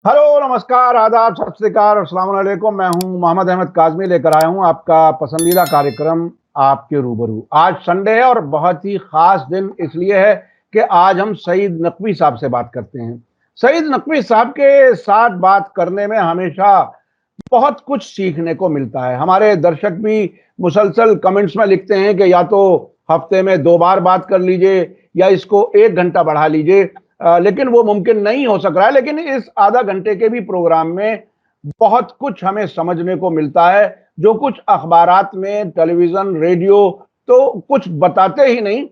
Hello, नमस्कार, आदाब, सत श्री अकाल और अस्सलाम वालेकुम। मैं हूं मोहम्मद अहमद काज़मी, लेकर आया हूं आपका पसंदीदा कार्यक्रम आपके रूबरू। आज संडे है और बहुत ही खास दिन इसलिए है कि आज हम सईद नकवी साहब से बात करते हैं। सईद नकवी साहब के साथ बात करने में हमेशा बहुत कुछ सीखने को मिलता है। हमारे दर्शक भी मुसलसल कमेंट्स में लिखते हैं कि या तो हफ्ते में 2 बार बात कर लीजिए या इसको 1 घंटा बढ़ा लीजिए। लेकिन वो मुमकिन नहीं हो सक रहा है। लेकिन इस आधा घंटे के भी प्रोग्राम में बहुत कुछ हमें समझने को मिलता है, जो कुछ अखबारात में, टेलीविजन, रेडियो तो कुछ बताते ही नहीं,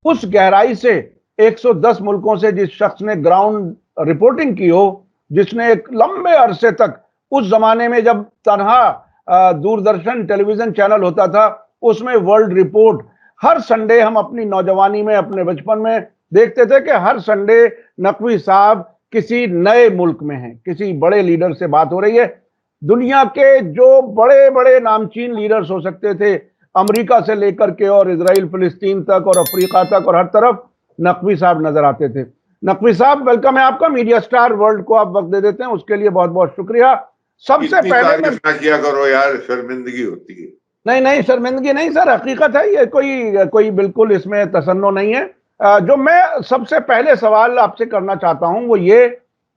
उस गहराई से 110 मुल्कों से जिस शख्स ने ग्राउंड रिपोर्टिंग की हो, जिसने एक लंबे अरसे तक, उस जमाने में जब तनहा दूरदर्शन टेलीविजन चैनल होता था, उसमें वर्ल्ड रिपोर्ट हर संडे, हम अपनी नौजवानी में, अपने बचपन में देखते थे कि हर संडे नकवी साहब किसी नए मुल्क में हैं, किसी बड़े लीडर से बात हो रही है। दुनिया के जो बड़े बड़े नामचीन लीडर्स हो सकते थे, अमेरिका से लेकर के और इजराइल, फिलिस्तीन तक और अफ्रीका तक और हर तरफ नकवी साहब नजर आते थे। नकवी साहब, वेलकम है आपका। मीडिया स्टार वर्ल्ड को आप वक्त दे देते हैं, उसके लिए बहुत बहुत शुक्रिया। सबसे इतनी पहले तारीफ ना किया करो यार, शर्मिंदगी होती है। नहीं नहीं, शर्मिंदगी नहीं सर, हकीकत है ये, कोई कोई बिल्कुल इसमें तसन्नो नहीं है। जो मैं सबसे पहले सवाल आपसे करना चाहता हूं वो ये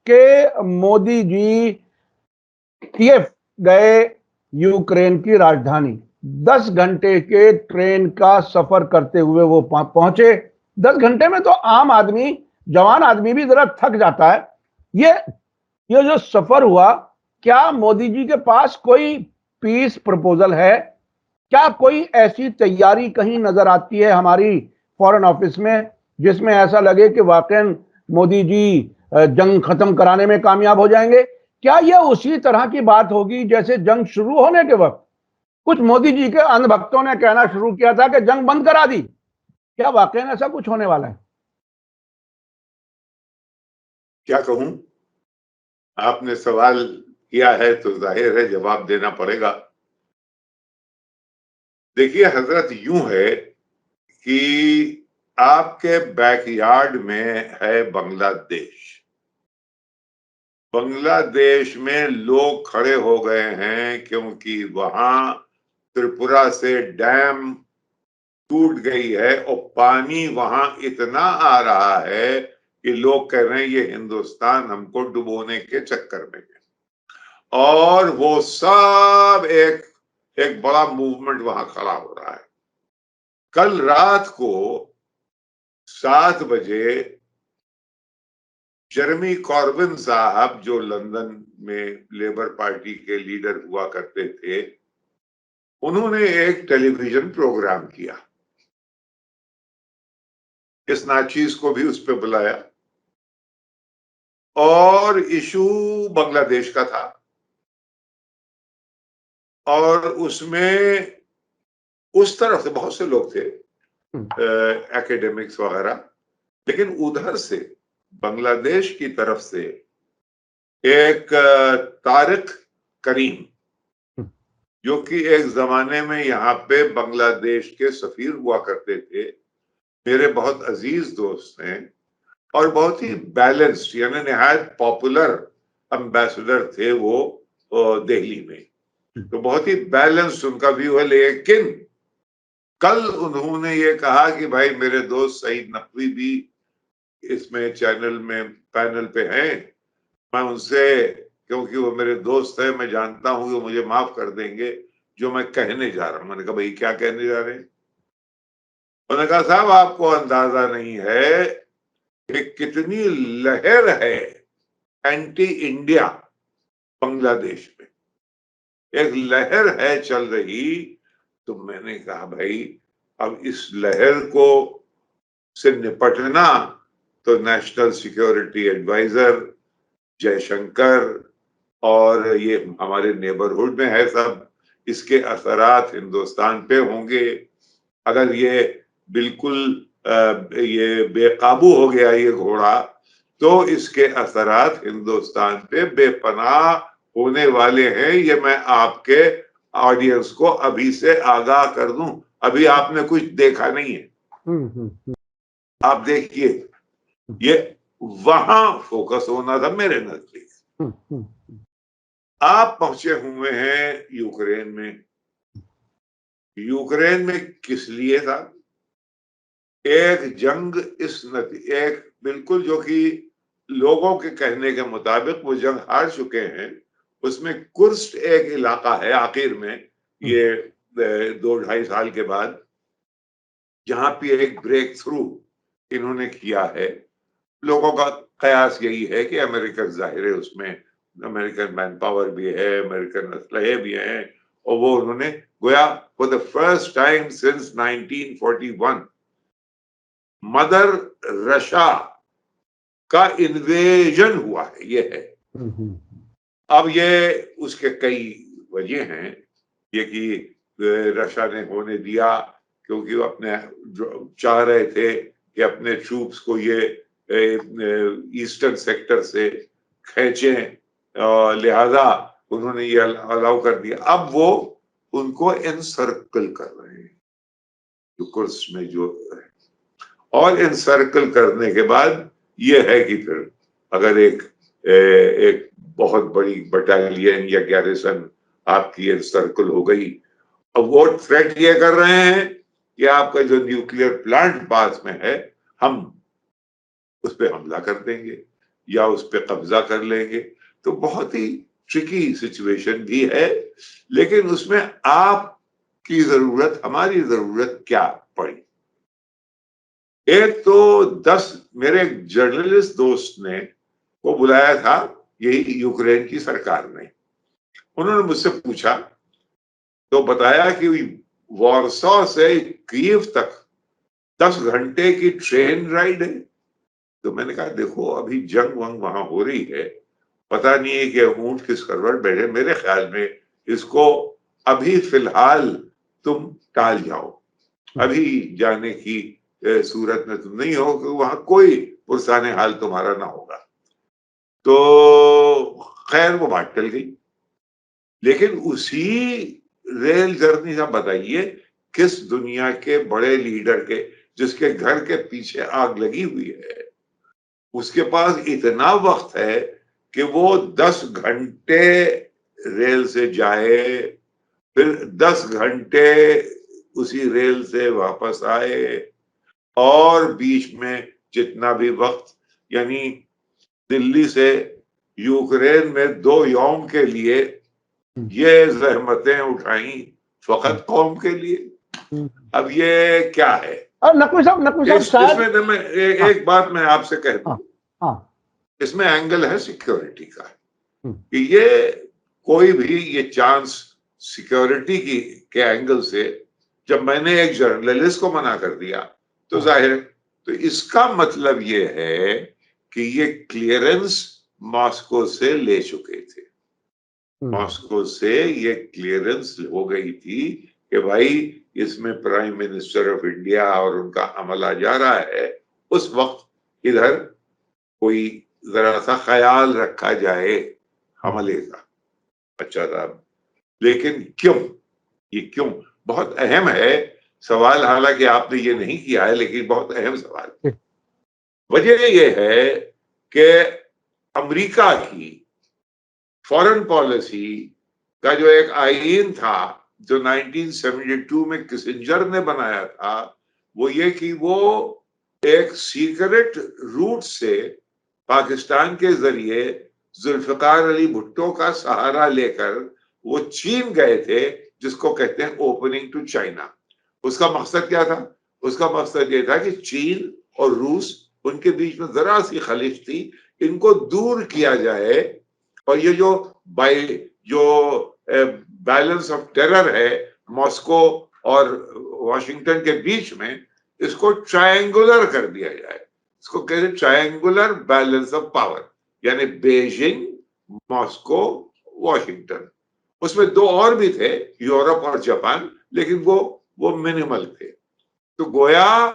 कि मोदी जी कीव गए, यूक्रेन की राजधानी। 10 घंटे के ट्रेन का सफर करते हुए वो पहुंचे। 10 घंटे में तो आम आदमी, जवान आदमी भी जरा थक जाता है। ये ये जो सफर हुआ, क्या मोदी जी के पास कोई पीस प्रपोजल है? क्या कोई ऐसी तैयारी कहीं नजर आती है हमारी फॉरेन ऑफिस में, जिसमें ऐसा लगे कि वाकई मोदी जी जंग खत्म कराने में कामयाब हो जाएंगे? क्या यह उसी तरह की बात होगी जैसे जंग शुरू होने के वक्त कुछ मोदी जी के अंध भक्तों ने कहना शुरू किया था कि जंग बंद करा दी? क्या वाकई ऐसा कुछ होने वाला है? क्या कहूं, आपने सवाल किया है तो जाहिर है जवाब देना पड़ेगा। देखिए हजरत, यूं है कि आपके बैकयार्ड में है बांग्लादेश। बांग्लादेश में लोग खड़े हो गए हैं क्योंकि वहां त्रिपुरा से डैम टूट गई है और पानी वहां इतना आ रहा है कि लोग कह रहे हैं ये हिंदुस्तान हमको डुबोने के चक्कर में है। और वो सब एक एक बड़ा मूवमेंट वहां खड़ा हो रहा है। कल रात को 7 बजे जेरेमी कॉर्बिन साहब, जो लंदन में लेबर पार्टी के लीडर हुआ करते थे, उन्होंने एक टेलीविजन प्रोग्राम किया। इस नाचीज को भी उस पर बुलाया और इशू बांग्लादेश का था। और उसमें उस तरफ से बहुत से लोग थे, एकेडमिक्स वगैरह, लेकिन उधर से बांग्लादेश की तरफ से एक तारिक करीम, जो कि एक जमाने में यहाँ पे बांग्लादेश के सफीर हुआ करते थे, मेरे बहुत अजीज दोस्त हैं और बहुत ही बैलेंस्ड, यानी निहायत पॉपुलर एम्बेसडर थे वो दिल्ली में। तो बहुत ही बैलेंस्ड उनका व्यू है। लेकिन कल उन्होंने ये कहा कि भाई मेरे दोस्त सईद नकवी भी इसमें चैनल में पैनल पे हैं, मैं उनसे, क्योंकि वो मेरे दोस्त है, मैं जानता हूं कि वो मुझे माफ कर देंगे जो मैं कहने जा रहा हूं। मैंने कहा भाई क्या कहने जा रहे हैं? उन्होंने कहा साहब आपको अंदाजा नहीं है कि कितनी लहर है एंटी इंडिया बांग्लादेश में, एक लहर है चल रही। तो मैंने कहा भाई अब इस लहर को से निपटना तो नेशनल सिक्योरिटी एडवाइजर जयशंकर और ये हमारे नेबरहुड में है सब, इसके असरात हिंदुस्तान पे होंगे। अगर ये बिल्कुल ये बेकाबू हो गया ये घोड़ा, तो इसके असरात हिंदुस्तान पे बेपनाह होने वाले हैं। ये मैं आपके ऑडियंस को अभी से आगाह कर दूं। अभी आपने कुछ देखा नहीं है, आप देखिए। ये वहां फोकस होना था मेरे नजदीक। आप पहुंचे हुए हैं यूक्रेन में। यूक्रेन में किस लिए था? एक जंग एक बिल्कुल जो कि लोगों के कहने के मुताबिक वो जंग हार चुके हैं। उसमें कुर्स्ट एक इलाका है आखिर में, ये 2-2.5 साल के बाद, जहां पे एक ब्रेक थ्रू इन्होंने किया है। लोगों का कयास यही है कि अमेरिकन जाहिर है उसमें अमेरिकन मैन पावर भी है, अमेरिकन असलहे भी हैं, और वो उन्होंने गोया for the first time since 1941 mother Russia का इन्वेजन हुआ है, ये है। अब ये उसके कई वजह हैं। ये कि रशिया ने होने दिया क्योंकि वो अपने चाह रहे थे कि अपने ट्रूप्स को ये ईस्टर्न सेक्टर से खींचें, लिहाजा उन्होंने ये अलाउ कर दिया। अब वो उनको एनसर्कल कर रहे हैं कुर्स में जो है, और एनसर्कल करने के बाद ये है कि फिर अगर एक बहुत बड़ी बटालियन या गैरिसन आपकी एनसर्कल हो गई, अब वो थ्रेट ये कर रहे हैं कि आपका जो न्यूक्लियर प्लांट पास में है, हम उस पर हमला कर देंगे या उस पर कब्जा कर लेंगे। तो बहुत ही ट्रिकी सिचुएशन भी है, लेकिन उसमें आपकी जरूरत, हमारी जरूरत क्या पड़ी? एक तो 10 मेरे जर्नलिस्ट दोस्त ने को बुलाया था यही यूक्रेन की सरकार ने। उन्होंने मुझसे पूछा तो बताया कि वॉर्सो से कीव तक 10 घंटे की ट्रेन राइड है। तो मैंने कहा देखो अभी जंग वंग वहां हो रही है, पता नहीं है कि ऊंट किस करवट बैठे। मेरे ख्याल में इसको अभी फिलहाल तुम टाल जाओ, अभी जाने की सूरत में तुम नहीं हो, कि वहां कोई पुरसाने हाल तुम्हारा ना होगा। तो खैर वो बात टल गई। लेकिन उसी रेल जर्नी का बताइए किस दुनिया के बड़े लीडर के, जिसके घर के पीछे आग लगी हुई है, उसके पास इतना वक्त है कि वो 10 घंटे रेल से जाए, फिर 10 घंटे उसी रेल से वापस आए, और बीच में जितना भी वक्त, यानी दिल्ली से यूक्रेन में 2 यौम के लिए ये जहमतें उठाई फकत कौम के लिए। अब ये क्या है? नकवी साहब शायद इसमें मैं एक बात मैं आपसे कह दूं, हाँ इसमें एंगल है सिक्योरिटी का, कि ये कोई भी ये चांस सिक्योरिटी की के एंगल से जब मैंने एक जर्नलिस्ट को मना कर दिया तो जाहिर, तो इसका मतलब ये है कि ये क्लियरेंस मॉस्को से ले चुके थे। मॉस्को से ये क्लियरेंस हो गई थी कि भाई इसमें प्राइम मिनिस्टर ऑफ इंडिया और उनका अमला जा रहा है, उस वक्त इधर कोई जरा सा ख्याल रखा जाए हमले का। अच्छा साहब, लेकिन क्यों, ये क्यों बहुत अहम है सवाल, हालांकि आपने ये नहीं किया है लेकिन बहुत अहम सवाल है। वजह यह है कि अमेरिका की फॉरेन पॉलिसी का जो एक आईन था जो 1972 में किसिंजर ने बनाया था, वो ये कि वो एक सीक्रेट रूट से पाकिस्तान के जरिए जुल्फिकार अली भुट्टो का सहारा लेकर वो चीन गए थे, जिसको कहते हैं ओपनिंग टू चाइना। उसका मकसद क्या था? उसका मकसद ये था कि चीन और रूस, उनके बीच में जरा सी खलीज थी, इनको दूर किया जाए, और ये जो बैलेंस ऑफ टेरर है मॉस्को और वॉशिंगटन के बीच में, इसको ट्रायंगुलर कर दिया जाए। इसको कहते हैं ट्रायंगुलर बैलेंस ऑफ पावर, यानी बेजिंग, मॉस्को, वॉशिंगटन। उसमें 2 और भी थे, यूरोप और जापान, लेकिन वो मिनिमल थे। तो गोया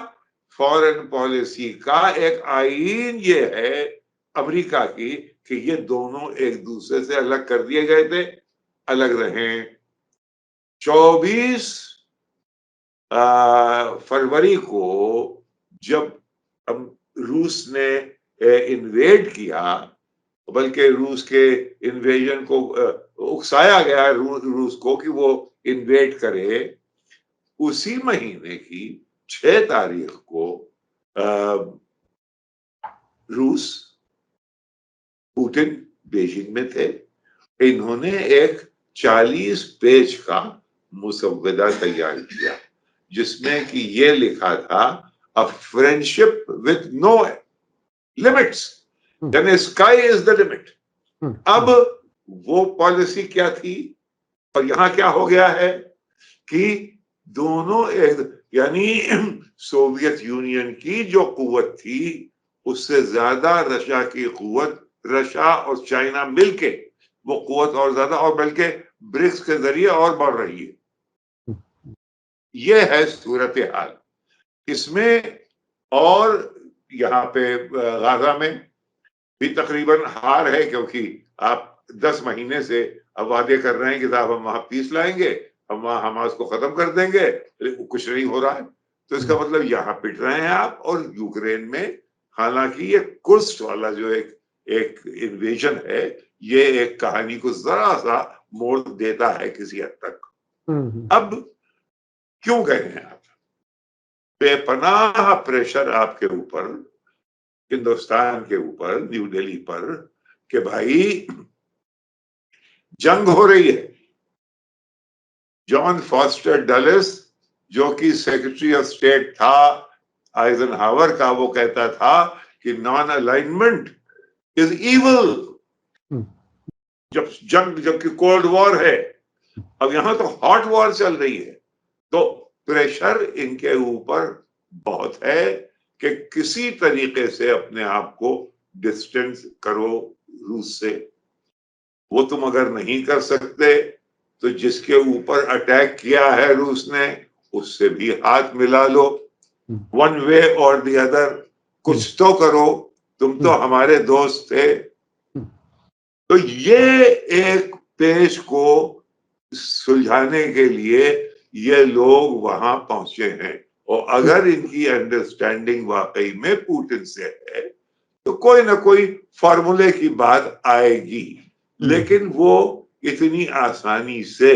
फॉरेन पॉलिसी का एक आईन ये है अमेरिका की कि ये दोनों एक दूसरे से अलग कर दिए गए थे, अलग रहे। 24 फरवरी को जब रूस ने इन्वेड किया, बल्कि रूस के इन्वेजन को उकसाया गया रूस को कि वो इन्वेड करे। उसी महीने की 6 तारीख को रूस, पुतिन बीजिंग में थे। इन्होंने एक 40 पेज का मुसव्वदा तैयार किया जिसमें कि ये लिखा था a friendship with no limits, यानी स्काई इज द लिमिट। अब वो पॉलिसी क्या थी और यहां क्या हो गया है कि दोनों एक, यानी सोवियत यूनियन की जो कुव्वत थी उससे ज्यादा रशिया की कुव्वत, रशिया और चाइना मिलके वो कुव्वत और ज्यादा, और बल्कि ब्रिक्स के जरिए और बढ़ रही है। ये है सूरत हाल इसमें। और यहाँ पे गाजा में भी तकरीबन हार है, क्योंकि आप 10 महीने से अब वादे कर रहे हैं कि साहब हम वहां पीस लाएंगे, हम वहां हमास को खत्म कर देंगे, कुछ नहीं हो रहा है। तो इसका मतलब यहाँ पिट रहे हैं आप। और यूक्रेन में हालांकि ये कुर्स्ट वाला जो एक इन्वेजन है, ये एक कहानी को जरा सा मोड़ देता है किसी हद तक। अब क्यों गए हैं आप? बेपनाह प्रेशर आपके ऊपर, हिंदुस्तान के ऊपर, न्यू दिल्ली पर, कि भाई जंग हो रही है। जॉन फॉस्टर डलेस जो कि सेक्रेटरी ऑफ स्टेट था आइजनहावर का, वो कहता था कि नॉन अलाइनमेंट इज इविल। जबकि कोल्ड वॉर है, अब यहां तो हॉट वॉर चल रही है। तो प्रेशर इनके ऊपर बहुत है कि किसी तरीके से अपने आप को डिस्टेंस करो रूस से। वो तुम अगर नहीं कर सकते तो जिसके ऊपर अटैक किया है रूस ने उससे भी हाथ मिला लो, वन वे और द अदर, कुछ तो करो, तुम तो हमारे दोस्त थे। तो ये एक पेश को सुलझाने के लिए ये लोग वहां पहुंचे हैं। और अगर इनकी अंडरस्टैंडिंग वाकई में पुतिन से है तो कोई ना कोई फॉर्मूले की बात आएगी, लेकिन वो इतनी आसानी से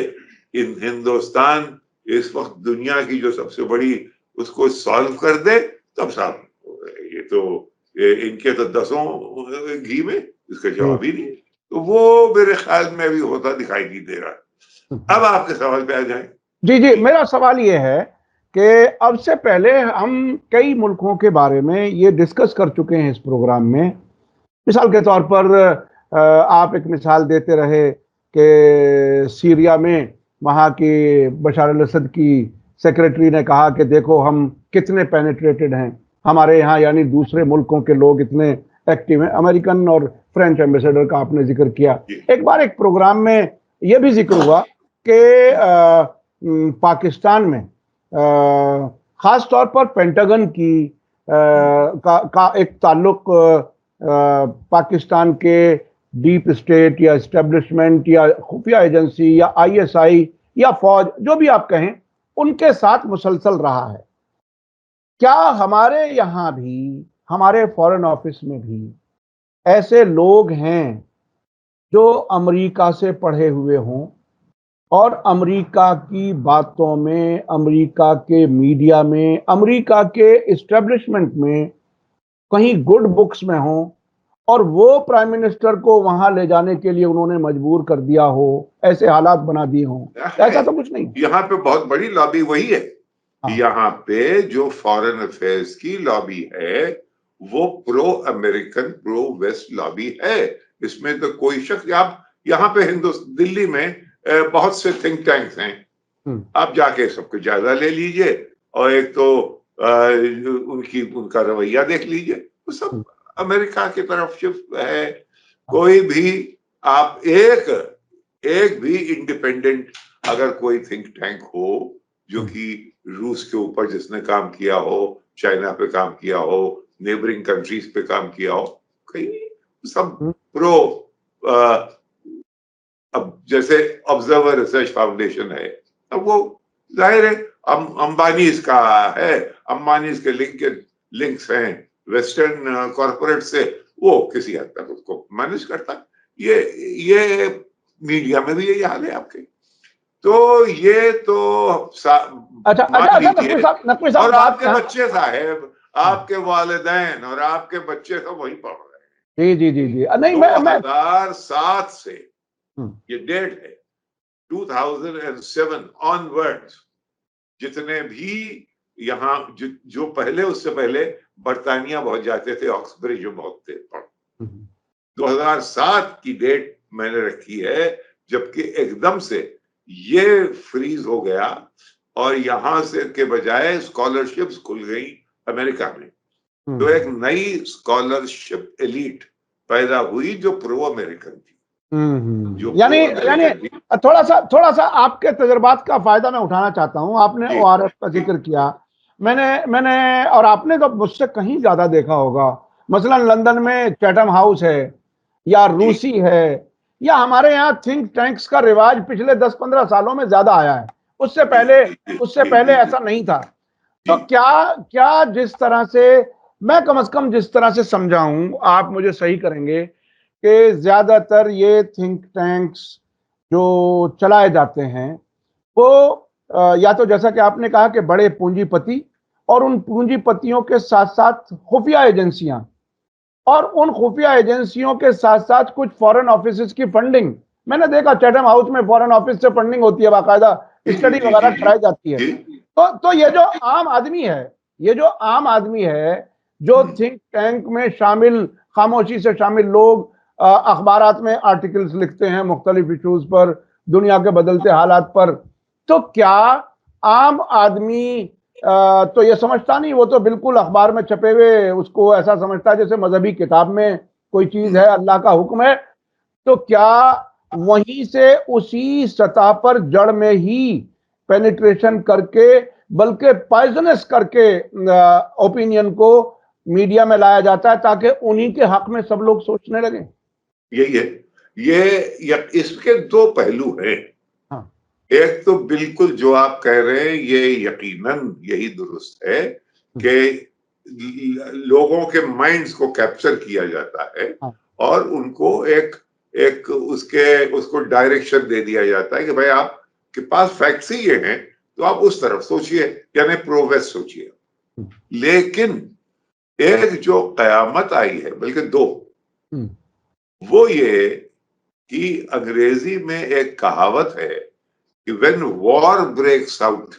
हिंदुस्तान इस वक्त दुनिया की जो सबसे बड़ी उसको सॉल्व कर दे, तब साहब ये तो इनके तो 10 घी में, इसका जवाब ही नहीं। तो वो मेरे ख्याल में भी होता दिखाई नहीं दे रहा। अब आपके सवाल पे आ जाए। जी जी, मेरा सवाल ये है कि अब से पहले हम कई मुल्कों के बारे में ये डिस्कस कर चुके हैं इस प्रोग्राम में। मिसाल के तौर पर आप एक मिसाल देते रहे कि सीरिया में वहाँ की बशार अल-असद की सेक्रेटरी ने कहा कि देखो हम कितने पेनिट्रेटेड हैं, हमारे यहाँ यानी दूसरे मुल्कों के लोग इतने एक्टिव हैं। अमेरिकन और फ्रेंच एम्बेसडर का आपने जिक्र किया। एक बार एक प्रोग्राम में यह भी जिक्र हुआ कि पाकिस्तान में खास तौर पर पेंटागन की का एक ताल्लुक पाकिस्तान के डीप स्टेट या एस्टेब्लिशमेंट या खुफिया एजेंसी या आईएसआई या फौज, जो भी आप कहें, उनके साथ मुसलसल रहा है। क्या हमारे यहाँ भी, हमारे फॉरेन ऑफिस में भी ऐसे लोग हैं जो अमेरिका से पढ़े हुए हों और अमेरिका की बातों में, अमेरिका के मीडिया में, अमेरिका के एस्टेब्लिशमेंट में कहीं गुड बुक्स में हों और वो प्राइम मिनिस्टर को वहां ले जाने के लिए उन्होंने मजबूर कर दिया हो, ऐसे हालात बना दिए हों? ऐसा तो कुछ नहीं। यहाँ पे बहुत बड़ी लॉबी वही है। यहाँ पे जो फॉरेन अफेयर्स की लॉबी है वो pro American, pro west lobby है, इसमें तो कोई शक। आप यहाँ पे दिल्ली में बहुत से थिंक टैंक्स हैं, आप जाके सबको जायजा ले लीजिए और एक तो उनका रवैया देख लीजिए, वो सब अमेरिका की तरफ शिफ्ट है। कोई भी आप एक भी इंडिपेंडेंट अगर कोई थिंक टैंक हो जो कि रूस के ऊपर जिसने काम किया हो, चाइना पे काम किया हो, नेबरिंग कंट्रीज पे काम किया हो, कहीं सब प्रो अब जैसे ऑब्जर्वर रिसर्च फाउंडेशन है, अब वो जाहिर है अंबानी इसका है, अंबानी इसके लिंक्स हैं वेस्टर्न कॉर्पोरेट से, वो किसी हद तक उसको मैनेज करता। ये मीडिया में भी यही हाल है आपके। तो ये तो अच्छा मान अच्छा अच्छा, लीजिए, नकवी साहब और बात आपके यहाँ। बच्चे साहब, आपके वालिदैन और आपके बच्चे तो वही पढ़ रहे हैं। जी जी जी जी, नहीं मैं 2007 से हम्म, ये डेट है, 2007 ऑनवर्ड्स, जितने भी यहाँ जो पहले, उससे पहले बरतानिया बहुत जाते थे, ऑक्सब्रिज बहुत थे, 2007 की डेट मैंने रखी है, जबकि एकदम से ये फ्रीज हो गया और यहां से के बजाय स्कॉलरशिप्स खुल गई अमेरिका में। तो एक नई स्कॉलरशिप एलीट पैदा हुई जो प्रो अमेरिकन थी, जो यानी प्रो यानी अमेरिकन थी। थोड़ा सा आपके तजुर्बात का फायदा मैं उठाना चाहता हूं। आपने जी ओआरएफ का जी जिक्र किया, मैंने मैंने और आपने तो मुझसे कहीं ज्यादा देखा होगा। मसलन लंदन में चैथम हाउस है, या जी रूसी है, या हमारे यहाँ थिंक टैंक्स का रिवाज पिछले 10-15 सालों में ज्यादा आया है। उससे जी पहले जी जी उससे जी पहले जी जी ऐसा नहीं था। तो जी क्या क्या जिस तरह से, मैं कम से कम जिस तरह से समझा हूं, आप मुझे सही करेंगे कि ज्यादातर ये थिंक टैंक्स जो चलाए जाते हैं वो या तो जैसा कि आपने कहा कि बड़े पूंजीपति, और उन पूंजीपतियों के साथ साथ खुफिया एजेंसियां, और उन खुफिया एजेंसियों के साथ साथ कुछ फॉरेन ऑफिस की फंडिंग। मैंने देखा चैथम हाउस में फॉरेन ऑफिस से फंडिंग होती है, बाकायदा जी जी स्टडी जी वगैरह जी जी कराई जाती है। जी तो ये जो आम आदमी है, ये जो आम आदमी है, जो थिंक टैंक में शामिल, खामोशी से शामिल लोग अखबारात में आर्टिकल्स लिखते हैं मुख्तलिफ इशूज पर, दुनिया के बदलते हालात पर, तो क्या आम आदमी तो ये समझता नहीं, वो तो बिल्कुल अखबार में छपे हुए उसको ऐसा समझता है जैसे मजहबी किताब में कोई चीज है, अल्लाह का हुक्म है। तो क्या वहीं से उसी सतह पर जड़ में ही पेनिट्रेशन करके, बल्कि पॉइजनस करके ओपिनियन को मीडिया में लाया जाता है ताकि उन्हीं के हक में सब लोग सोचने लगे? यही है। इसके दो पहलू हैं। हाँ। एक तो बिल्कुल जो आप कह रहे हैं ये यकीनन यही दुरुस्त है कि लोगों के माइंड्स को कैप्चर किया जाता है हाँ। और उनको एक एक उसको डायरेक्शन दे दिया जाता है कि भाई आपके पास फैक्ट्स ही ये हैं, तो आप उस तरफ सोचिए, यानी प्रोग्रेस सोचिए। लेकिन एक जो कयामत आई है, बल्कि दो, वो ये कि अंग्रेजी में एक कहावत है कि when war breaks out,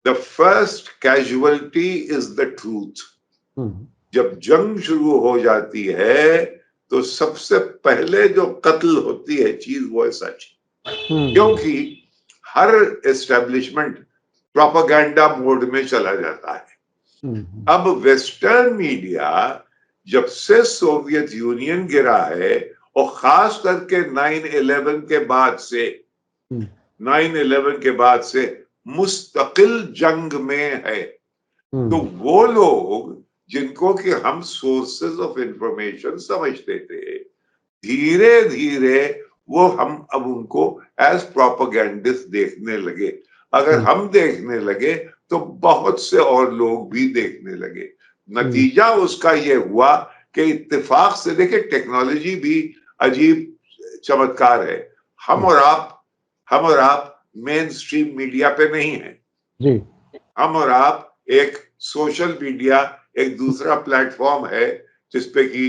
the first casualty is the truth. जब जंग शुरू हो जाती है तो सबसे पहले जो कत्ल होती है चीज, वो है सच। क्योंकि हर एस्टेब्लिशमेंट प्रोपेगेंडा मोड में चला जाता है। अब वेस्टर्न मीडिया जब से सोवियत यूनियन गिरा है, और खास करके 9/11 के बाद से, 9/11 के बाद से मुस्तकिल जंग में है। तो वो लोग जिनको कि हम सोर्सेज ऑफ इंफॉर्मेशन समझते थे, धीरे धीरे वो हम अब उनको एज प्रोपेगेंडिस्ट देखने लगे। अगर हम देखने लगे तो बहुत से और लोग भी देखने लगे। नतीजा उसका ये हुआ कि इत्तेफाक से, देखिए टेक्नोलॉजी भी अजीब चमत्कार है। हम और आप मेन स्ट्रीम मीडिया पे नहीं है। जी। हम और आप एक सोशल मीडिया, एक दूसरा प्लेटफॉर्म है जिसपे कि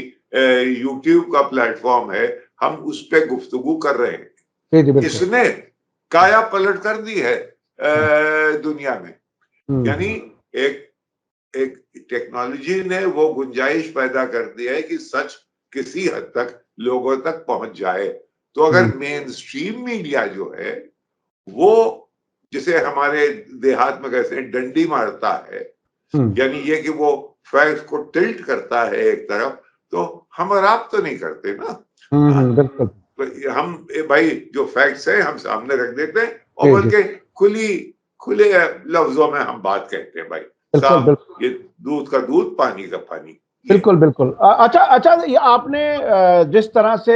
यूट्यूब का प्लेटफॉर्म है, हम उस पे गुफ्तगू कर रहे हैं। जी जी, बिल्कुल। इसने काया पलट कर दी है दुनिया में। यानी एक एक टेक्नोलॉजी ने वो गुंजाइश पैदा कर दी है कि सच किसी हद तक लोगों तक पहुंच जाए। तो अगर मेन स्ट्रीम मीडिया जो है वो, जिसे हमारे देहात में कहते हैं डंडी मारता है, यानी ये कि वो फैक्ट को टिल्ट करता है एक तरफ, तो हम और आप तो नहीं करते ना। बिल्कुल। हम भाई जो फैक्ट्स हैं हम सामने रख देते हैं, और जी जी, बल्कि खुले लफ्जों में हम बात कहते हैं, भाई बिल्कुल साहब बिल्कुल ये दूध का दूध, पानी का पानी। ये बिल्कुल बिल्कुल। अच्छा अच्छा, ये आपने जिस तरह से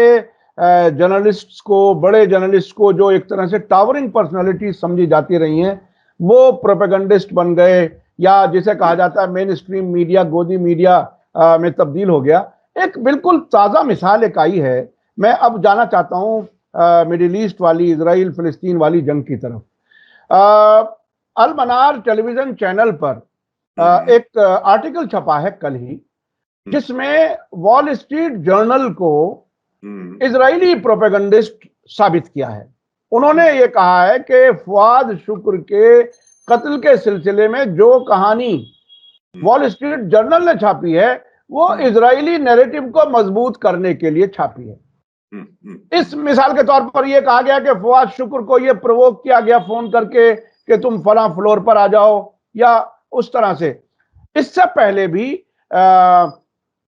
जर्नलिस्ट्स को, बड़े जर्नलिस्ट को जो एक तरह से टावरिंग पर्सनालिटी समझी जाती रही हैं, वो प्रोपेगेंडिस्ट बन गए, या जिसे कहा जाता है मेन स्ट्रीम मीडिया, गोदी मीडिया, में तब्दील हो गया। एक बिल्कुल ताज़ा मिसाल एक आई है। मैं अब जाना चाहता हूँ मिडिल ईस्ट वाली, इजराइल फिलिस्तीन वाली जंग की तरफ। अल मनार टेलीविजन चैनल पर एक आर्टिकल छपा है कल ही, जिसमें वॉल स्ट्रीट जर्नल को इजरायली प्रोपेगेंडिस्ट साबित किया है। उन्होंने ये कहा है कि फवाद शुक्र के कत्ल के सिलसिले में जो कहानी वॉल स्ट्रीट जर्नल ने छापी है वो इजरायली नैरेटिव को मजबूत करने के लिए छापी है। इस मिसाल के तौर पर यह कहा गया कि फवाद शुक्र को यह प्रोवोक किया गया फोन करके कि तुम फला फ्लोर पर आ जाओ, या उस तरह से। इससे पहले भी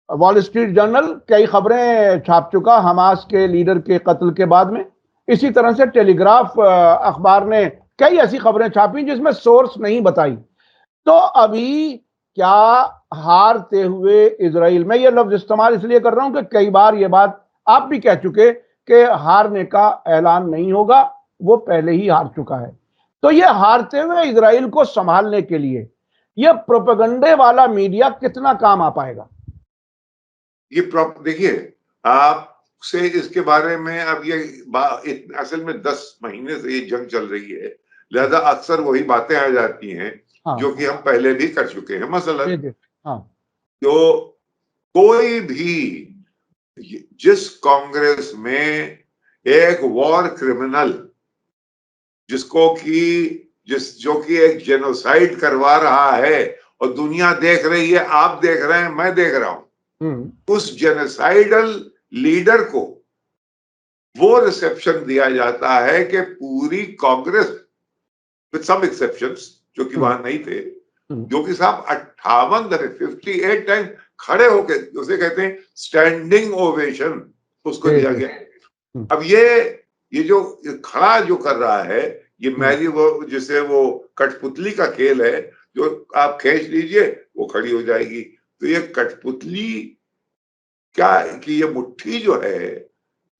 वॉल स्ट्रीट जर्नल कई खबरें छाप चुका हमास के लीडर के कत्ल के बाद में। इसी तरह से टेलीग्राफ अखबार ने कई ऐसी खबरें छापी जिसमें सोर्स नहीं बताई। तो अभी क्या हारते हुए इजराइल, मैं ये लफ्ज इस्तेमाल इसलिए कर रहा हूं कि कई बार ये बात आप भी कह चुके कि हारने का ऐलान नहीं होगा, वो पहले ही हार चुका है। तो ये हारते हुए इजराइल को संभालने के लिए ये प्रोपेगेंडे वाला मीडिया कितना काम आ पाएगा? ये देखिए, आपसे इसके बारे में अब ये असल में 10 महीने से ये जंग चल रही है, लिहाजा अक्सर वही बातें आ जाती हैं जो कि हम पहले भी कर चुके हैं। मसलन तो कोई भी जिस कांग्रेस में एक वॉर क्रिमिनल जो कि एक जेनोसाइड करवा रहा है और दुनिया देख रही है, आप देख रहे हैं, मैं देख रहा हूं, उस जेनोसाइडल लीडर को वो रिसेप्शन दिया जाता है कि पूरी कांग्रेस, विद सम एक्सेप्शंस जो कि वहां नहीं थे, जो कि साहब 58 टाइम खड़े होके, उसे कहते हैं स्टैंडिंग ओवेशन, उसको दिया गया। अब ये जो खड़ा जो कर रहा है, ये मैरी वो जिसे वो कठपुतली का खेल है, जो आप खींच लीजिए वो खड़ी हो जाएगी। तो ये कठपुतली क्या कि ये मुट्ठी जो है,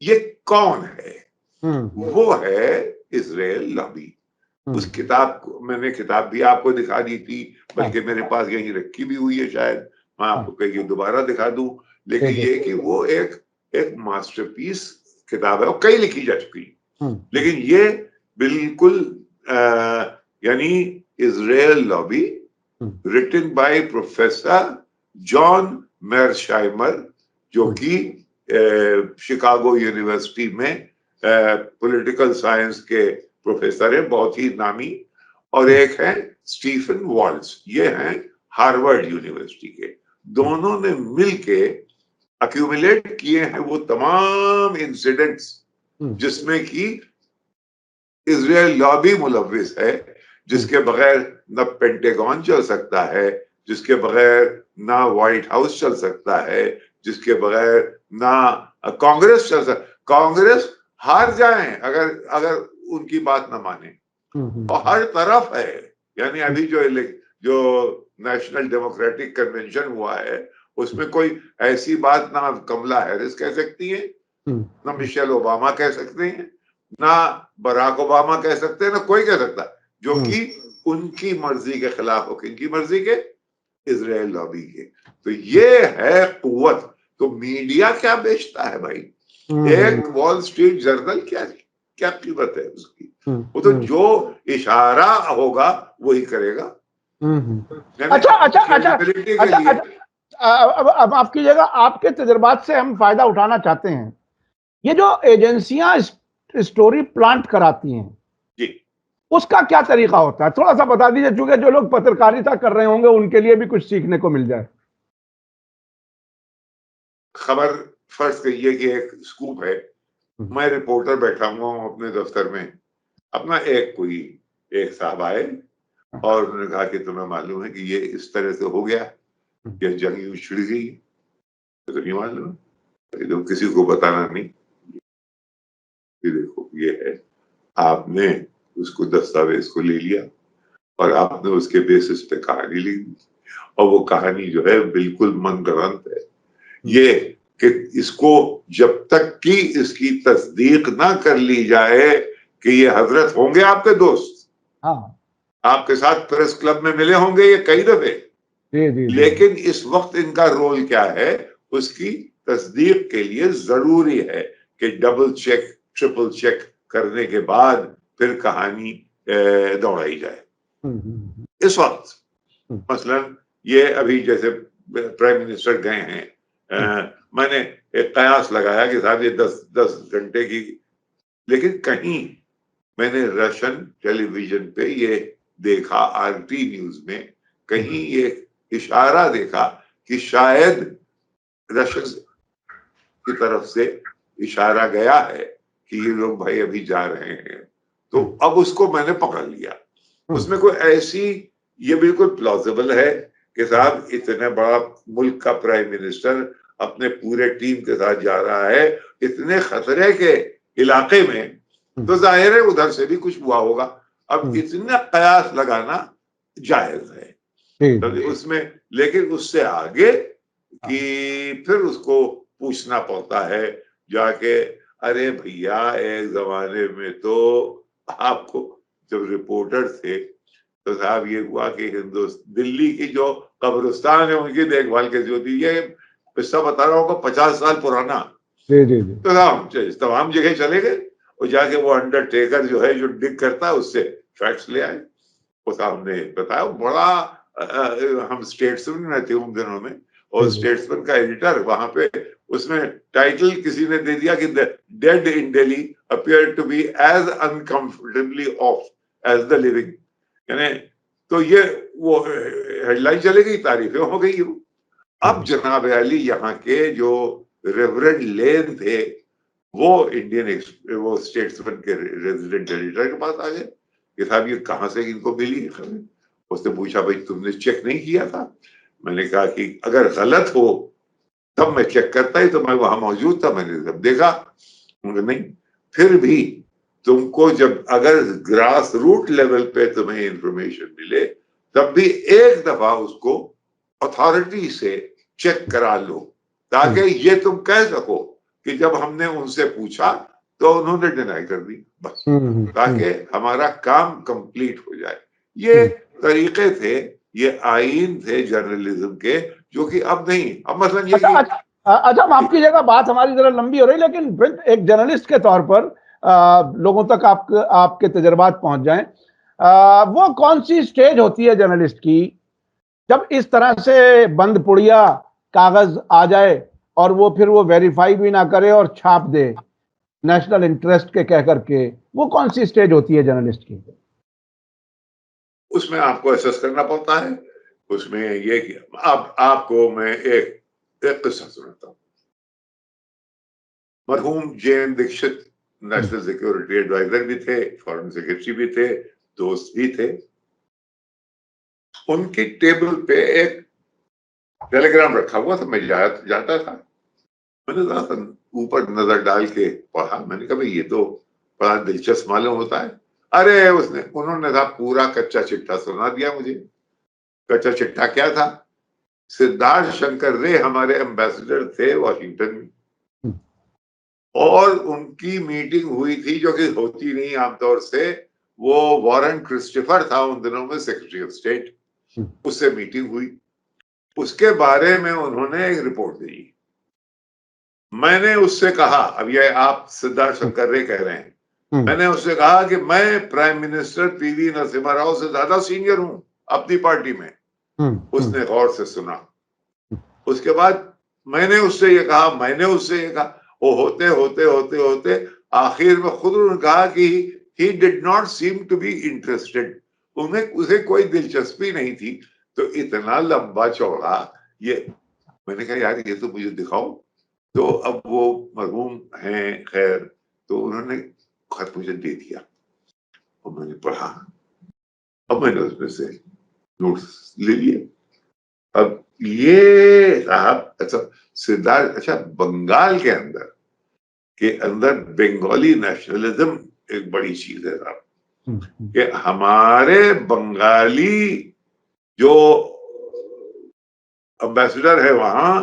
ये कौन है? वो है इजराइल लॉबी। उस किताब को मैंने भी आपको दिखा दी थी, बल्कि मेरे पास यहीं रखी भी हुई है, शायद मैं आपको कहीं दोबारा दिखा दूं। लेकिन ये कि वो एक मास्टरपीस किताब है और कई लिखी जा चुकी है, लेकिन ये बिल्कुल यानी Israel lobby, written by professor John Mearsheimer, जो कि शिकागो यूनिवर्सिटी में पॉलिटिकल साइंस के प्रोफेसर है, बहुत ही नामी, और एक है स्टीफन वॉल्स, ये हैं हार्वर्ड यूनिवर्सिटी के। दोनों ने मिलके अक्यूमुलेट किए हैं वो तमाम इंसिडेंट्स जिसमें कि इजराइल लॉबी मुलव्विस है, जिसके बगैर न पेंटागन चल सकता है, जिसके बगैर ना व्हाइट हाउस चल सकता है, जिसके बगैर ना कांग्रेस चल सकता। कांग्रेस हार जाए अगर उनकी बात ना माने, और हर तरफ है। यानी अभी जो नेशनल डेमोक्रेटिक कन्वेंशन हुआ है, उसमें कोई ऐसी बात ना कमला हैरिस कह सकती है, ना मिशेल ओबामा कह सकते हैं, ना बराक ओबामा कह सकते हैं, ना कोई कह सकता जो कि उनकी मर्जी के खिलाफ हो। किनकी मर्जी के? इजराइल लॉबी के। तो ये है कुव्वत। तो मीडिया क्या बेचता है भाई? एक वॉल स्ट्रीट जर्नल क्या कीमत है उसकी? वो तो जो इशारा होगा वही करेगा। अच्छा, अब आपकी जगह, आपके तजुर्बात से हम फायदा उठाना चाहते हैं। ये जो एजेंसियां स्टोरी प्लांट कराती हैं जी, उसका क्या तरीका होता है? थोड़ा सा बता दीजिए, चूंकि जो लोग पत्रकारिता कर रहे होंगे उनके लिए भी कुछ सीखने को मिल जाए। खबर फर्ज करिए कि एक स्कूप है, मैं रिपोर्टर बैठा हुआ हूं अपने दफ्तर में, अपना एक साहब आए और उन्होंने कहा कि तुम्हें मालूम है कि ये इस तरह से हो गया, ये जंग यूं छिड़ गई, तो नहीं मालूम, तो किसी को बताना नहीं। देखो ये है, आपने उसको दस्तावेज को ले लिया और आपने उसके बेसिस पे कहानी लिख दी, और वो कहानी जो है बिल्कुल मनगढ़ंत है। ये कि इसको जब तक कि इसकी तस्दीक ना कर ली जाए कि ये हजरत होंगे आपके दोस्त, हाँ, आपके साथ प्रेस क्लब में मिले होंगे ये कई दफे, जी जी जी। लेकिन इस वक्त इनका रोल क्या है, उसकी तस्दीक के लिए जरूरी है कि डबल चेक ट्रिपल चेक करने के बाद फिर कहानी दौड़ाई जाए। इस वक्त मसलन ये अभी जैसे प्राइम मिनिस्टर गए हैं, मैंने एक कयास लगाया कि साहब ये 10 घंटे की, लेकिन कहीं मैंने रशियन टेलीविजन पे ये देखा, आरटी न्यूज में कहीं ये इशारा देखा कि शायद रशियन की तरफ से इशारा गया है कि ये लोग भाई अभी जा रहे हैं, तो अब उसको मैंने पकड़ लिया। उसमें कोई ऐसी, ये बिल्कुल प्लॉजिबल है कि साहब इतने बड़ा मुल्क का प्राइम मिनिस्टर अपने पूरे टीम के साथ जा रहा है इतने खतरे के इलाके में, तो जाहिर है उधर से भी कुछ हुआ होगा। अब इतना कयास लगाना जायज है तो उसमें, लेकिन उससे आगे कि फिर उसको पूछना पड़ता है जाके, अरे भैया एक जमाने में तो आपको जब रिपोर्टर थे तो साहब ये हुआ कि दिल्ली की जो कब्रिस्तान है उनकी देखभाल कैसी होती है, ये किस्सा बता रहा हूँ 50 साल पुराना। तो साहब तमाम जगह चले गए और जाके वो अंडरटेकर जो है जो डिग करता है उससे फैक्ट्स ले आए। वो साहब ने बताया, बड़ा हम स्टेट्समैन में थे उन दिनों में, और स्टेट्समैन का एडिटर वहां पे, उसमें टाइटल किसी ने दे दिया कि dead in Delhi appear to be as uncomfortably off as the living, यानी तो ये वो हेडलाइन चली गई, तारीफें हो गई। अब जनाब अली यहाँ के जो रेवरेंड लेन थे वो वो स्टेट्समैन के रेजिडेंट एडिटर के पास आ गए कि साहब ये कहाँ से इनको मिली है खबर। उसने पूछा भाई तुमने चेक नहीं किया था? मैंने कहा कि अगर गलत हो तब मैं चेक करता ही, तो मैं वहां मौजूद था, मैंने सब देखा। नहीं, फिर भी तुमको जब अगर ग्रास रूट लेवल पे तुम्हें इंफॉर्मेशन मिले तब भी एक दफा उसको अथॉरिटी से चेक करा लो, ताकि ये तुम कह सको कि जब हमने उनसे पूछा तो उन्होंने डिनाई कर दी, बस, ताकि हमारा काम कंप्लीट हो जाए। ये तरीके थे, ये आईन थे जर्नलिज्म के, जो कि अब नहीं। अब मतलब ये अच्छा माफ कीजिएगा, बात हमारी जरा लंबी हो रही, लेकिन एक जर्नलिस्ट के तौर पर लोगों तक आपके तजर्बात पहुंच जाएं, वो कौन सी स्टेज होती है जर्नलिस्ट की जब इस तरह से बंद पुड़िया कागज आ जाए और वो फिर वो वेरीफाई भी ना करे और छाप दे नेशनल इंटरेस्ट के कह करके, वो कौन सी स्टेज होती है जर्नलिस्ट की? उसमें आपको एसेस करना पड़ता है। उसमें ये कि आपको मैं एक किस्सा सुनाता हूँ। मरहूम JN Dixit national security adviser भी थे, फॉरेन सेक्रेटरी भी थे, दोस्त भी थे। उनकी टेबल पे एक टेलीग्राम रखा हुआ था, मैं जाता था, मैंने जरा ऊपर नजर डाल के पढ़ा। मैंने कहा भाई ये तो बड़ा दिलचस्प मालूम होता है। अरे उन्होंने था पूरा कच्चा चिट्ठा सुना दिया मुझे। कच्चा चिट्ठा क्या था? सिद्धार्थ शंकर रे हमारे एम्बेसडर थे वॉशिंगटन में, और उनकी मीटिंग हुई थी जो कि होती नहीं आमतौर से। वो वॉरेन क्रिस्टोफर था उन दिनों में सेक्रेटरी ऑफ स्टेट, उससे मीटिंग हुई, उसके बारे में उन्होंने एक रिपोर्ट दी। मैंने उससे कहा, अब ये आप सिद्धार्थ शंकर रे कह रहे हैं, मैंने उससे कहा कि मैं prime minister PV Narasimha Rao से ज्यादा सीनियर हूं अपनी पार्टी में। उसने गौर से सुना। उसके बाद मैंने उससे ये कहा, वो होते होते होते होते आखिर में खुद उन्होंने कहा कि he did not seem to be interested, उसे कोई दिलचस्पी नहीं थी। तो इतना लंबा चौड़ा ये, मैंने कहा यार ये तो मुझे दिखाओ। तो अब वो मरहूम हैं, खैर, तो उन्होंने खत मुझे दे दिया और मैंने पढ़ा। अब मैंने उसमें से नोट्स ले लिए। अब ये साहब, अच्छा सिद्धार्थ, अच्छा बंगाल के अंदर बंगाली नेशनलिज्म एक बड़ी चीज है साहब, कि हमारे बंगाली जो एम्बेसडर है वहां,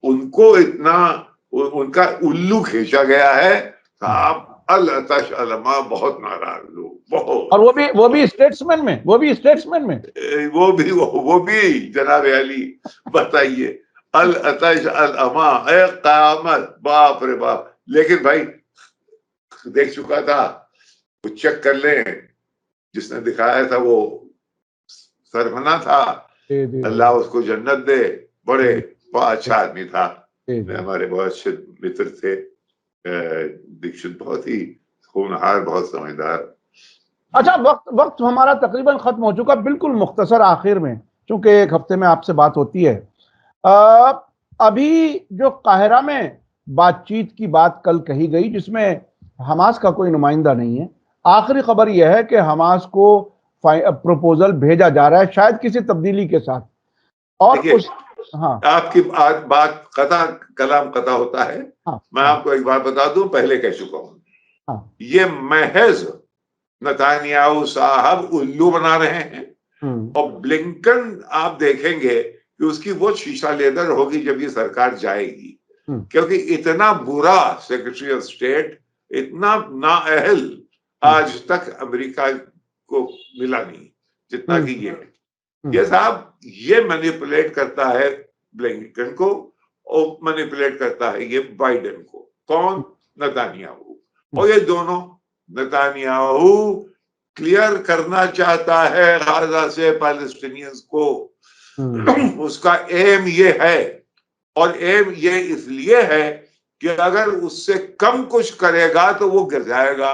उनको इतना उनका उल्लू खींचा गया है साहब। अल अतश अलमा, बहुत नाराज लोग, बहुत। और वो भी स्टेट्समैन में, वो भी जनाब अली, बताइए, अल अतश अल अमा, क़यामत, बाप रे बाप। लेकिन भाई देख चुका था, वो चेक कर ले, जिसने दिखाया था वो सरवना था, अल्लाह उसको जन्नत दे, बड़े बहुत अच्छा आदमी था, हमारे बहुत अच्छे मित्र थे दीक्षित, बहुत ही होनहार, बहुत समझदार। अच्छा, वक्त हमारा तकरीबन खत्म हो चुका, बिल्कुल मुख्तसर आखिर में, चूंकि एक हफ्ते में आपसे बात होती है। अभी जो काहिरा में बातचीत की बात कल कही गई, जिसमें हमास का कोई नुमाइंदा नहीं है, आखिरी खबर यह है कि हमास को प्रपोजल भेजा जा रहा है, शायद किसी तब्दीली के साथ। और उस हाँ, आपकी बात कता कलाम कता होता है। हाँ, मैं आपको एक बात बता दूं, पहले कह चुका हूं, हाँ, ये महज नेतन्याहू साहब उल्लू बना रहे हैं। और ब्लिंकन आप देखेंगे कि उसकी वो शीशा लेदर होगी जब ये सरकार जाएगी, क्योंकि इतना बुरा सेक्रेटरी ऑफ स्टेट, इतना नाअहल आज तक अमेरिका को मिला नहीं जितना कि ये है। ये साहब ये मैनिपुलेट करता है ब्लिंकन को, और मैनिपुलेट करता है ये बाइडेन को। कौन? नेतन्याहू। और ये दोनों, नेतन्याहू क्लियर करना चाहता है गाजा से पैलेस्टीनियंस को, उसका एम ये है, और एम ये इसलिए है कि अगर उससे कम कुछ करेगा तो वो गिर जाएगा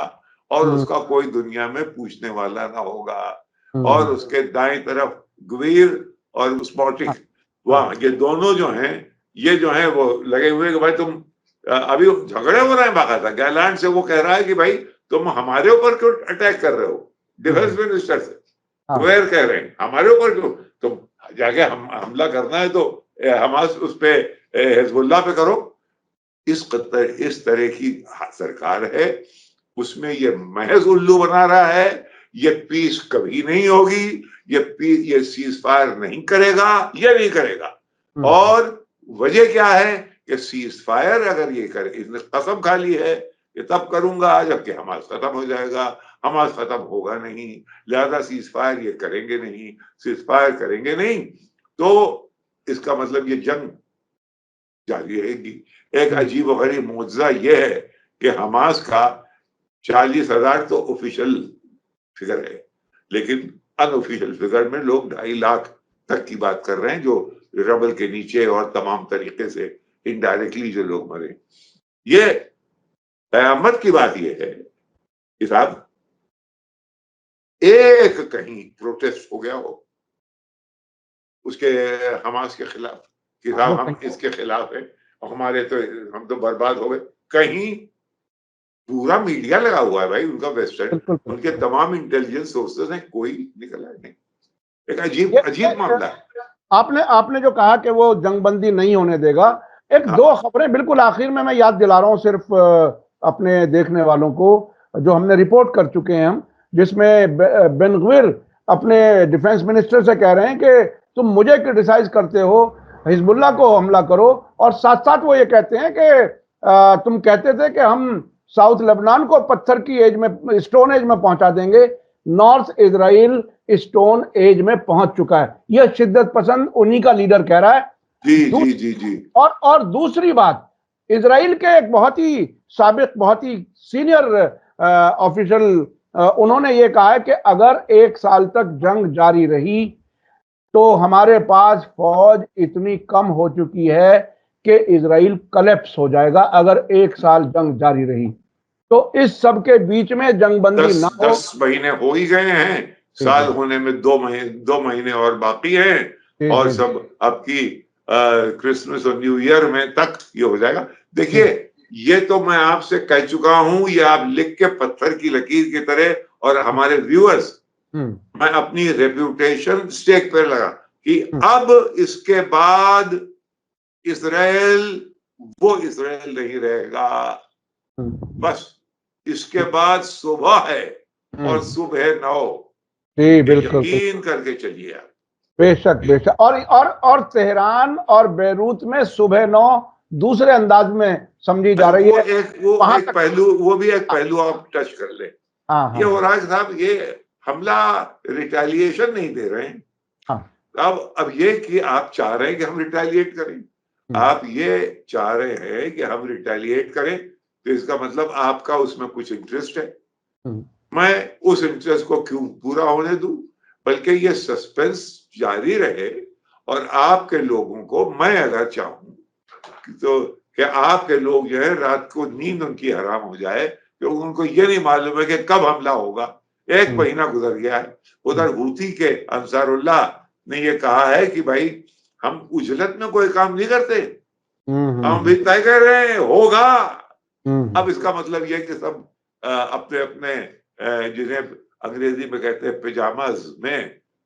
और उसका कोई दुनिया में पूछने वाला ना होगा। और उसके दाएं तरफ ग्वीर और स्मोट्रिक, वहां ये दोनों जो हैं, ये जो है वो लगे हुए कि भाई तुम, अभी झगड़े हो रहे हैं बाकायदा गैलांड से, वो कह रहा है कि भाई तुम हमारे ऊपर क्यों अटैक कर रहे हो, डिफेंस मिनिस्टर से ग्वेर कह रहे हैं हमारे ऊपर क्यों, तुम जाके हमला करना है तो हमास उस पे हिजबुल्लाह पे करो। इस तरह की सरकार है, उसमें ये महज उल्लू बना रहा है। ये पीस कभी नहीं होगी, ये सीज फायर नहीं करेगा, ये नहीं करेगा। और वजह क्या है कि सीज फायर अगर ये करे, इसने कसम खा ली है कि तब करूंगा जबकि हमास खत्म हो जाएगा, हमास खत्म होगा नहीं, लिहाजा सीज फायर ये करेंगे नहीं, सीज फायर करेंगे नहीं तो इसका मतलब ये जंग जारी रहेगी। एक अजीब व गरीब मुआवजा ये है कि हमास का 40,000 तो ऑफिशियल फिगर है, लेकिन अनऑफिशियल फिगर में लोग 2.5 लाख तक की बात कर रहे हैं, जो रबल के नीचे और तमाम तरीके से इनडायरेक्टली जो लोग मरे। ये कयामत की बात यह है कि साहब एक कहीं प्रोटेस्ट हो गया हो उसके हमास के खिलाफ कि साहब हम इसके खिलाफ है, हमारे तो हम तो बर्बाद हो गए, कहीं पूरा मीडिया लगा हुआ है भाई उनका, वेस्टर्न, उनके तमाम इंटेलिजेंस सोर्सेस हैं, कोई निकला नहीं। एक अजीब मामला है। आपने जो कहा कि वो जंगबंदी नहीं होने देगा, एक दो खबरें बिल्कुल आखिर में मैं याद दिला रहा हूं सिर्फ अपने देखने वालों को, जो हमने रिपोर्ट कर चुके हैं हम, जिसमें बेन गवीर अपने डिफेंस मिनिस्टर से कह रहे हैं कि तुम मुझे क्रिटिसाइज करते हो, हिजबुल्लाह को हमला करो, और साथ साथ वो ये कहते हैं कि तुम कहते थे कि हम साउथ लेबनान को पत्थर की एज में, स्टोन एज में पहुंचा देंगे, नॉर्थ इजराइल स्टोन एज में पहुंच चुका है। यह शिद्दत पसंद उन्हीं का लीडर कह रहा है। जी। और दूसरी बात, इजराइल के एक बहुत ही साबिक, बहुत ही सीनियर ऑफिशियल, उन्होंने ये कहा है कि अगर 1 साल तक जंग जारी रही तो हमारे पास फौज इतनी कम हो चुकी है कि इजराइल कलेप्स हो जाएगा अगर 1 साल जंग जारी रही। तो इस सब के बीच में जंगबंदी ना हो, 10 महीने हो ही गए हैं, साल होने में 2 महीने और बाकी हैं, और सब आपकी क्रिसमस और न्यू ईयर में तक ये हो जाएगा। देखिए ये तो मैं आपसे कह चुका हूं, ये आप लिख के पत्थर की लकीर की तरह, और हमारे व्यूअर्स, मैं अपनी रेप्यूटेशन स्टेक पर लगा कि अब इसके बाद इजराइल वो इजराइल नहीं रहेगा, बस इसके बाद सुबह है और सुबह 9। जी बिल्कुल, यकीन करके चलिए आप। बेशक। और तेहरान और बेरूत में सुबह 9 दूसरे अंदाज में समझी जा रही है। वो एक पहलू, वो भी एक पहलू आप टच कर ले। ये हो रहा है साहब, ये हमला रिटेलिएशन नहीं दे रहे हैं। अब ये कि आप चाह रहे हैं कि हम रिटेलिएट करें, आप ये चाह रहे हैं कि हम रिटेलिएट करें, तो इसका मतलब आपका उसमें कुछ इंटरेस्ट है। मैं उस इंटरेस्ट को क्यों पूरा होने दूं, बल्कि ये सस्पेंस जारी रहे। और आपके लोगों को मैं अगर चाहूं तो कि आपके लोग जो है रात को नींद उनकी हराम हो जाए, क्योंकि उनको ये नहीं मालूम है कि कब हमला होगा। 1 महीना गुजर गया है। उधर हूती के अंसारुल्लाह ने ये कहा है कि भाई हम उजलत में कोई काम नहीं करते, हम भी तय कर रहे हैं होगा। अब इसका मतलब यह कि सब अपने अपने जिन्हें अंग्रेजी में कहते हैं पिजामाज में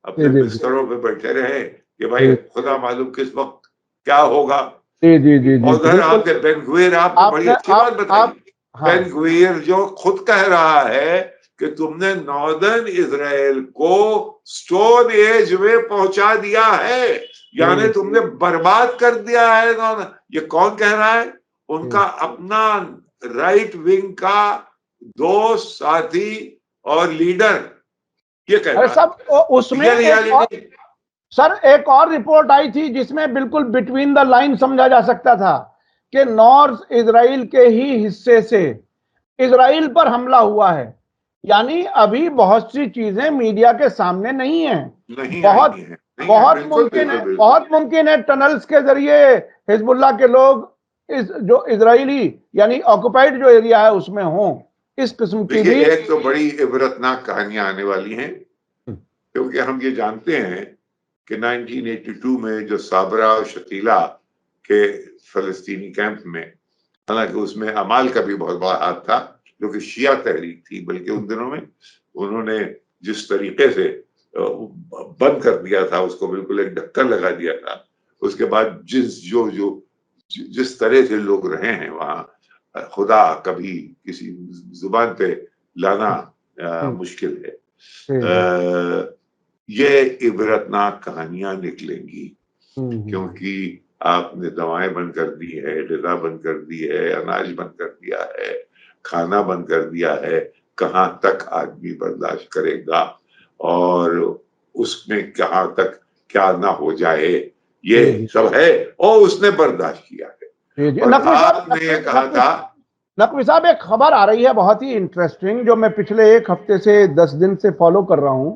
अपने बिस्तरों पे बैठे रहे कि भाई खुदा मालूम किस वक्त क्या होगा। उधर आपके बेन गुवियर, आपने बड़ी अच्छी बात बताई। बेन गुवियर जो खुद कह रहा है कि तुमने नॉर्दर्न इजराइल को स्टोन एज में पहुंचा दिया है, यानी तुमने बर्बाद कर दिया है। ये कौन कह रहा है? उनका अपना राइट विंग का दोस्त, साथी और लीडर ये कह रहा है। सब उसमें सर एक और रिपोर्ट आई थी जिसमें बिल्कुल बिटवीन द लाइन समझा जा सकता था कि नॉर्थ इजराइल के ही हिस्से से इजराइल पर हमला हुआ है। यानी अभी बहुत सी चीजें मीडिया के सामने नहीं है। बहुत मुमकिन है टनल्स के जरिए हिजबुल्लाह के लोग इस जो इजरायली यानी ऑक्युपाइड जो एरिया है उसमें हों। इस किस्म की भी एक तो बड़ी इबरतनाक कहानियां आने वाली हैं, क्योंकि हम ये जानते हैं कि 1982 में जो साबरा और शतीला के फलस्तीनी कैंप में, हालांकि उसमें अमाल का भी बहुत बड़ा हाथ था जो कि शिया तहरीक थी, बल्कि उन दिनों में उन्होंने जिस तरीके से बंद कर दिया था उसको, बिल्कुल एक ढक्कन लगा दिया था। उसके बाद जिस तरह से लोग रहे हैं वहां, खुदा कभी किसी जुबान पे लाना मुश्किल है। ये इबरतनाक कहानियां निकलेंगी, क्योंकि आपने दवाएं बंद कर दी है, ग़िज़ा बंद कर दी है, अनाज बंद कर दिया है, खाना बंद कर दिया है। कहाँ तक आदमी बर्दाश्त करेगा और उसमें कहाँ तक क्या ना हो जाए, ये सब है। और उसने बर्दाश्त किया है। और आपने ये कहा था, नकवी साहब एक खबर आ रही है बहुत ही इंटरेस्टिंग जो मैं पिछले 1 हफ्ते से 10 दिन से फॉलो कर रहा हूं।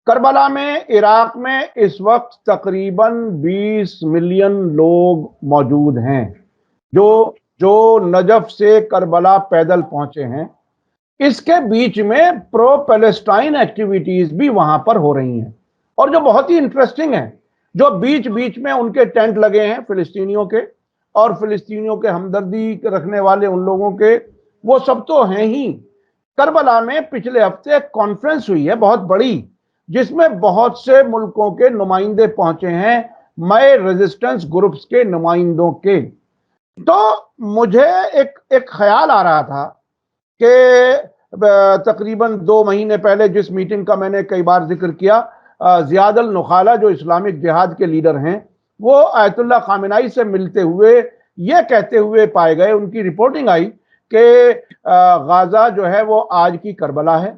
करबला में, इराक में इस वक्त तकरीबन 20 मिलियन लोग मौजूद हैं जो नजफ से करबला पैदल पहुंचे हैं। इसके बीच में प्रो पैलेस्टाइन एक्टिविटीज भी वहां पर हो रही हैं। और जो बहुत ही इंटरेस्टिंग है, जो बीच बीच में उनके टेंट लगे हैं फिलिस्तीनियों के, और फिलिस्तीनियों के हमदर्दी रखने वाले उन लोगों के, वो सब तो हैं ही। करबला में पिछले हफ्ते एक कॉन्फ्रेंस हुई है बहुत बड़ी, जिसमें बहुत से मुल्कों के नुमाइंदे पहुंचे हैं, मई रेजिस्टेंस ग्रुप्स के नुमाइंदों के। तो मुझे एक ख्याल आ रहा था कि तकरीबन 2 महीने पहले जिस मीटिंग का मैंने कई बार जिक्र किया, ज़ियाद अल नुखाला जो इस्लामिक जिहाद के लीडर हैं, वो आयतुल्लाह खामेनी से मिलते हुए ये कहते हुए पाए गए, उनकी रिपोर्टिंग आई कि गाजा जो है वो आज की करबला है,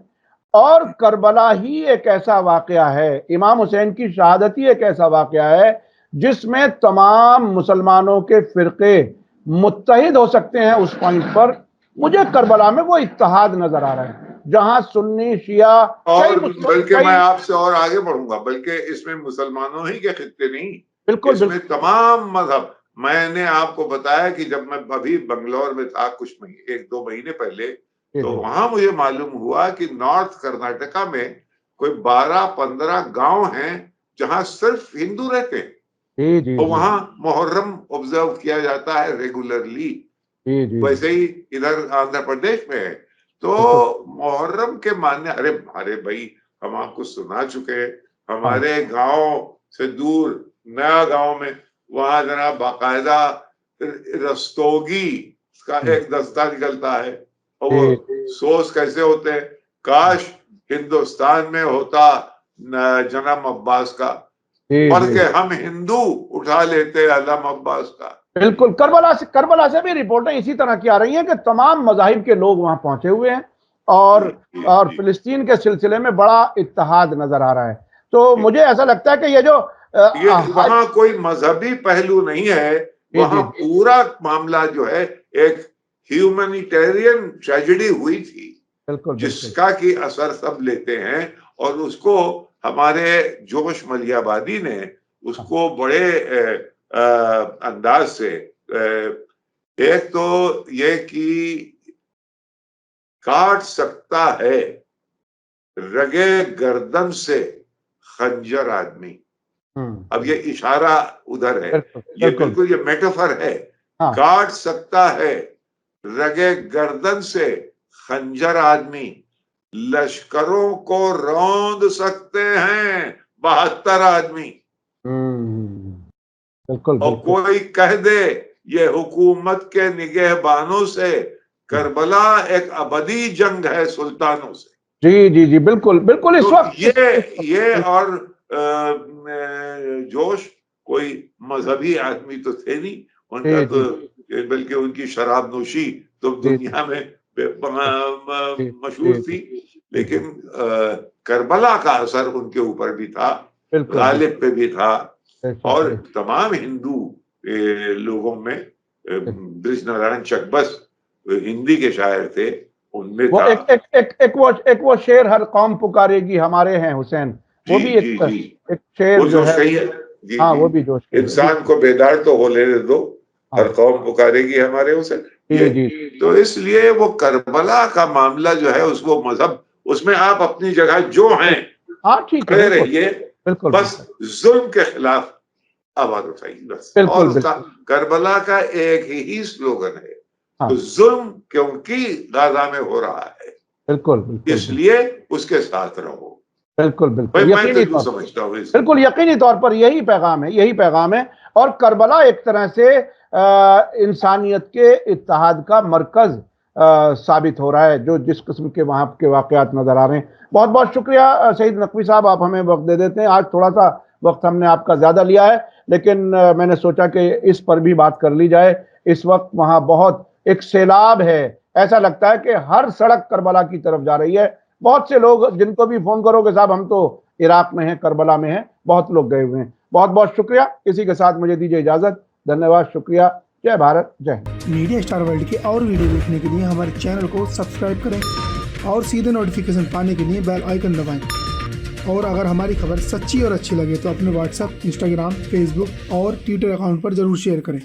और करबला ही एक ऐसा वाकया है, इमाम हुसैन की शहादत ही एक ऐसा वाकया है जिसमें तमाम मुसलमानों के फिरके मुत्तहिद हो सकते हैं। उस पॉइंट पर मुझे करबला में वो इत्तेहाद नजर आ रहा है, जहां सुन्नी शिया, और बल्कि मैं आपसे और आगे बढ़ूंगा, बल्कि इसमें मुसलमानों ही के खित्ते नहीं, बिल्कुल इसमें तमाम मजहब। मैंने आपको बताया कि जब मैं अभी बंगलौर में था कुछ 1-2 महीने पहले, तो वहां मुझे मालूम हुआ कि नॉर्थ कर्नाटका में कोई 12-15 गांव हैं जहां सिर्फ हिंदू रहते हैं, तो वहां मुहर्रम ऑब्जर्व किया जाता है रेगुलरली। वैसे ही इधर आंध्र प्रदेश में है, तो मुहर्रम के मानने, अरे भाई हम आपको सुना चुके हैं, हमारे गांव से दूर नया गांव में वहां जनाब बाकायदा रस्तोगी का एक दस्ता निकलता है, और वो सोच कैसे होते हैं, काश हिंदुस्तान में होता जनाब अब्बास का, पढ़ के हम हिंदू उठा लेते अल्लामा अब्बास का। बिल्कुल, करबला से भी रिपोर्टें इसी तरह की आ रही हैं कि तमाम मज़ाहिब के लोग वहां पहुंचे हुए हैं और फिलिस्तीन के सिलसिले में बड़ा इत्तेहाद नजर आ रहा है। तो मुझे ऐसा लगता है कि ये जो वहां कोई मजहबी पहलू नहीं है, वहां पूरा मामला जो है एक ह्यूमैनिटेरियन ट्रेजेडी हुई थी, जिसका की असर सब लेते हैं और उसको हमारे जोश मलियाबादी ने उसको बड़े अंदाज से, एक तो ये कि काट सकता है रगे गर्दन से खंजर आदमी। अब ये इशारा उधर है, ये बिल्कुल ये मेटाफर है। काट सकता है रगे गर्दन से खंजर आदमी, लश्करों को रौंद सकते हैं 72 आदमी। और कोई कह दे ये हुकूमत के निगहबानों से करबला एक अबदी जंग है सुल्तानों से। जी जी जी, बिल्कुल बिल्कुल। इस वक्त ये और जोश कोई मजहबी आदमी तो थे नहीं, उनका तो बल्कि उनकी शराब नोशी तो दुनिया में मशहूर थी, लेकिन करबला का असर उनके ऊपर भी था, गालिब पे भी था और तमाम हिंदू लोगों में। ब्रिज नारायण चकबस हिंदी के शायर थे, उनमें वो था एक वो शेर हर कौम पुकारेगी हमारे हैं हुसैन, वो भी एक शेर वो जो है। हाँ, वो भी जोश इंसान को बेदार तो हो लेने दो, हर कौम पुकारेगी हमारे हुसैन। तो इसलिए वो करबला का मामला जो है उसको मजहब, उसमें आप अपनी जगह जो हैं खड़े रहिए, बस जुल्म के खिलाफ आवाज उठाइए बस। और उसका करबला का एक ही स्लोगन है, तो जुल्म क्योंकि गाजा में हो रहा है, इसलिए उसके साथ रहो। बिल्कुल बिल्कुल, बिल्कुल यकीनी तौर पर यही पैगाम है। और करबला एक तरह से इंसानियत के इत्तेहाद का मरकज साबित हो रहा है, जो जिस किस्म के वहां के वाकयात नजर आ रहे हैं। बहुत बहुत शुक्रिया सईद नकवी साहब, आप हमें वक्त दे देते हैं। आज थोड़ा सा वक्त हमने आपका ज्यादा लिया है, लेकिन मैंने सोचा कि इस पर भी बात कर ली जाए। इस वक्त वहां बहुत एक सैलाब है, ऐसा लगता है कि हर सड़क करबला की तरफ जा रही है। बहुत से लोग जिनको भी फोन करोगे साहब हम तो इराक में हैं, करबला में हैं, बहुत लोग गए हुए हैं। बहुत बहुत शुक्रिया। इसी के साथ मुझे दीजिए इजाजत। धन्यवाद, शुक्रिया। जय भारत, जय मीडिया स्टार वर्ल्ड के और वीडियो देखने के लिए हमारे चैनल को सब्सक्राइब करें और सीधे नोटिफिकेशन पाने के लिए बेल आइकन दबाएं। और अगर हमारी खबर सच्ची और अच्छी लगे तो अपने व्हाट्सएप, इंस्टाग्राम, फेसबुक और ट्विटर अकाउंट पर जरूर शेयर करें।